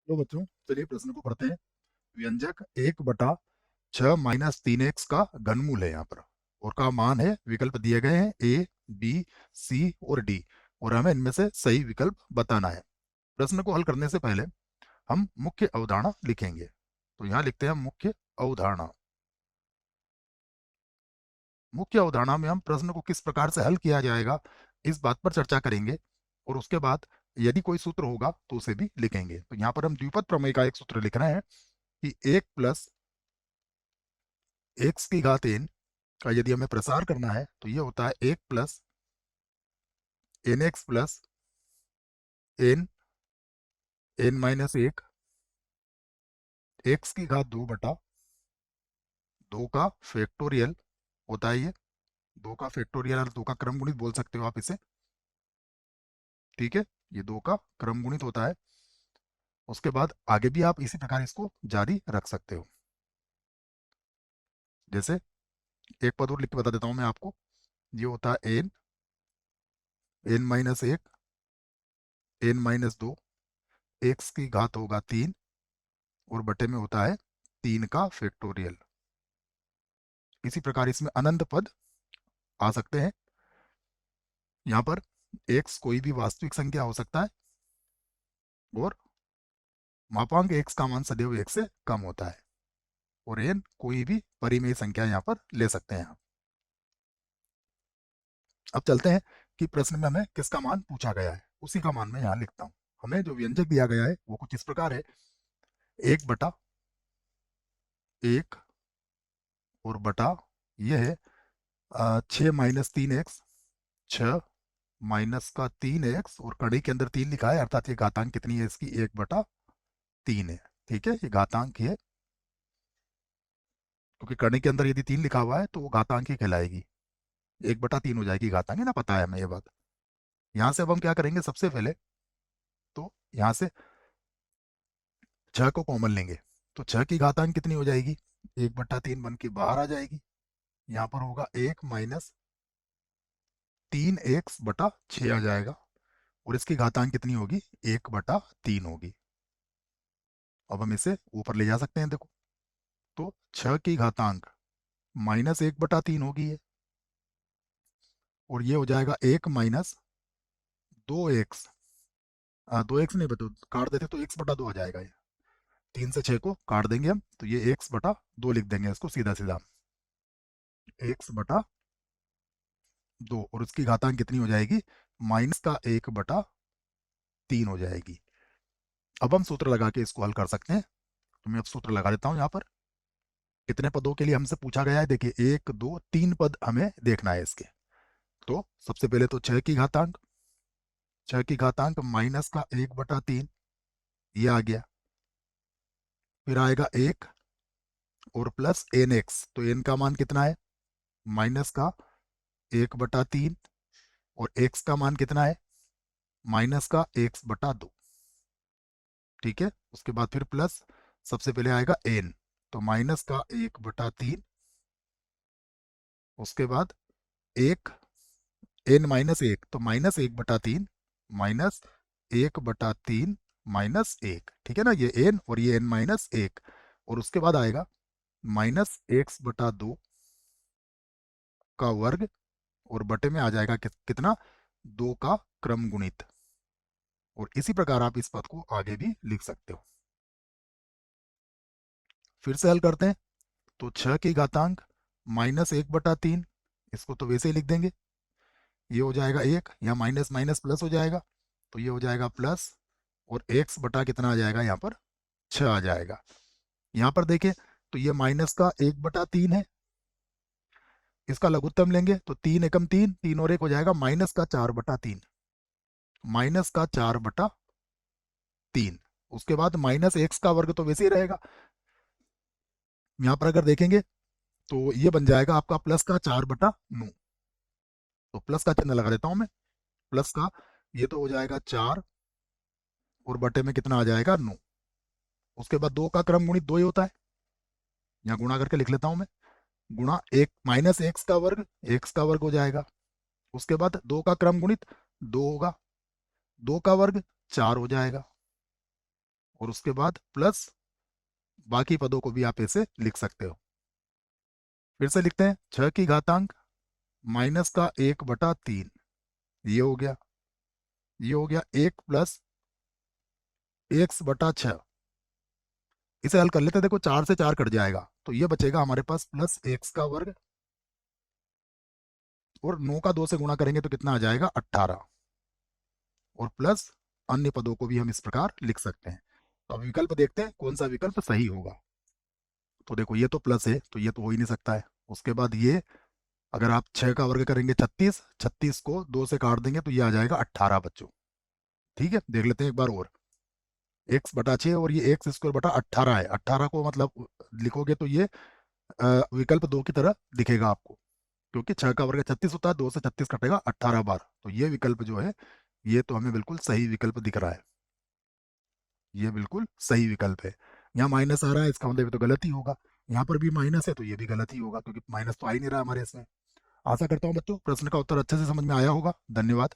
तो बच्चों चलिए प्रश्न को पढ़ते हैं। व्यंजक 1/6 - 3x का घनमूल है यहाँ पर, और का मान है, विकल्प दिए गए हैं ए, बी, सी और डी, और हमें इनमें से सही विकल्प बताना है। प्रश्न को हल करने से पहले हम मुख्य अवधारणा लिखेंगे। तो यहाँ लिखते हैं मुख्य अवधारणा। मुख्य अवधारणा में हम प्रश्न को किस प्रकार से हल किया जाएगा इस बात पर चर्चा करेंगे, और उसके बाद यदि कोई सूत्र होगा तो उसे भी लिखेंगे। तो यहाँ पर हम द्विपद प्रमेय का एक सूत्र लिख रहे हैं कि 1 + x⁻n का यदि हमें प्रसार करना है तो ये होता है 1 + nx + n-1 x⁻2 बटा 2 का फैक्टोरियल होता है। ये 2 का फैक्टोरियल और 2 का क्रम गुणित बोल सकते हो आप इसे, ठीक है। ये 2 का क्रम गुणित होता है। उसके बाद आगे भी आप इसी प्रकार इसको जारी रख सकते हो। जैसे एक पद और लिख के बता देता हूँ मैं आपको। ये होता है n-1 n-2 x⁻³ होगा 3 और बटे में होता है 3 का फैक्टोरियल। इसी प्रकार इसमें अनंत पद आ सकते हैं। यहाँ पर x कोई भी वास्तविक संख्या हो सकता है और मापांक x का मान सदैव 1 से कम होता है, और n कोई भी परिमेय संख्या यहाँ पर ले सकते हैं आप। अब चलते हैं कि प्रश्न में हमें किसका मान पूछा गया है, उसी का मान मैं यहाँ लिखता हूँ। हमें जो व्यंजक दिया गया है वो कुछ इस प्रकार है। 1/1 और बटा ये है 6 - 3x, 6 - 3x, और कड़ी के अंदर 3 लिखा है, अर्थात ये घातांक कितनी है इसकी, 1/3 है। ठीक है, ये घातांक है, क्योंकि कड़ी के अंदर यदि 3 लिखा हुआ है तो वो घातांक ही कहलाएगी। 1/3 हो जाएगी घातांक, है ना, पता है हमें ये बात। यहाँ से अब हम क्या करेंगे, सबसे पहले तो यहाँ से 6 को कॉमन लेंगे, तो 6 की घातांक कितनी हो जाएगी, 1/3 बन के बाहर आ जाएगी। यहाँ पर होगा 1 - 3x/6 आ जाएगा, और इसकी घातांक कितनी होगी, 1/3 होगी। अब हम इसे ऊपर ले जा सकते हैं, देखो। तो 6 की घातांक -1/3 होगी ये, और ये हो जाएगा 1 - 2x। 2x नहीं, बता काट देते तो x/2 आ जाएगा ये। 3 से 6 को काट देंगे हम, तो ये x/2 लिख देंगे इसको सीधा सीधा, x/2, और उसकी घातांक कितनी हो जाएगी, -1/3 हो जाएगी। अब हम सूत्र लगा के इसको हल कर सकते हैं। तो मैं अब सूत्र लगा देता हूँ यहाँ पर। कितने पदों के लिए हमसे पूछा गया है, देखिए 1 2 3 पद हमें देखना है इसके। तो सबसे पहले तो 6 की घातांक, 6 की घातांक -1/3, ये आ गया। फिर आएगा 1 और प्लस nx, तो n का मान कितना है, -1/3, और x का मान कितना है, -x/2। ठीक है, उसके बाद फिर प्लस, सबसे पहले आएगा n, तो -1/3, उसके बाद 1 n-1, तो -1/3 -1/3 -1, ठीक है ना, ये n और ये n-1, और उसके बाद आएगा -x/2 का वर्ग, और बटे में आ जाएगा कितना, 2 का क्रम गुणित। और इसी प्रकार आप इस पद को आगे भी लिख सकते हो। फिर से हल करते हैं। तो 6 की घातांक -1/3, इसको तो वैसे ही लिख देंगे, ये हो जाएगा 1, यहाँ माइनस माइनस प्लस हो जाएगा, तो ये हो जाएगा प्लस, और x बटा कितना आ जाएगा यहाँ पर, 6 आ जाएगा। यहाँ पर देखें तो ये माइनस का 1/3 है, इसका लघुत्तम लेंगे तो 3 एकम 3, 3 और 1 हो जाएगा -4/3, -4/3। उसके बाद -x का वर्ग तो वैसे ही रहेगा। यहाँ पर अगर देखेंगे तो ये बन जाएगा आपका प्लस का 4/9, तो प्लस का चिन्ह लगा देता हूँ मैं, प्लस का, ये तो हो जाएगा 4, और बटे में कितना आ जाएगा, 9। उसके बाद 2 का क्रम गुणित 2 ही होता है, यहाँ गुणा करके लिख लेता हूँ मैं, गुणा एक एक्स का वर्ग हो जाएगा। उसके बाद 2 का क्रम गुणित 2 होगा, 2 का वर्ग 4 हो जाएगा। और उसके बाद प्लस बाकी पदों को भी आप ऐसे लिख सकते हो। फिर से लिखते हैं, 6 की घातांक माइनस का 1/3, ये हो गया। ये हो गया 1 + x/6। इसे हल कर लेते हैं, देखो 4 से 4 कट जाएगा, तो ये बचेगा हमारे पास प्लस x² और 9 का 2 से गुणा करेंगे तो कितना आ जाएगा 18, और प्लस अन्य पदों को भी हम इस प्रकार लिख सकते हैं। तो अब विकल्प देखते हैं कौन सा विकल्प सही होगा। तो देखो ये तो प्लस है, तो ये तो हो ही नहीं सकता है। उसके बाद ये, अगर आप 6 का वर्ग करेंगे 36, 36 को 2 से काट देंगे तो ये आ जाएगा 18 बच्चों। ठीक है, देख लेते हैं एक बार और। x/6 और ये x² 18 है। 18 को मतलब लिखोगे तो ये विकल्प 2 की तरह दिखेगा आपको, क्योंकि 6 का वर्ग 36 होता है, 2 से 36 कटेगा 18 बार। तो ये विकल्प जो है, ये तो हमें बिल्कुल सही विकल्प दिख रहा है। ये बिल्कुल सही विकल्प है। यहाँ माइनस आ रहा है, इसका मतलब ये तो गलत ही होगा। यहाँ पर भी माइनस है, तो ये भी गलत ही होगा, क्योंकि माइनस तो आ ही नहीं रहा हमारे इसमें। आशा करता हूँ बच्चों प्रश्न का उत्तर अच्छे से समझ में आया होगा। धन्यवाद।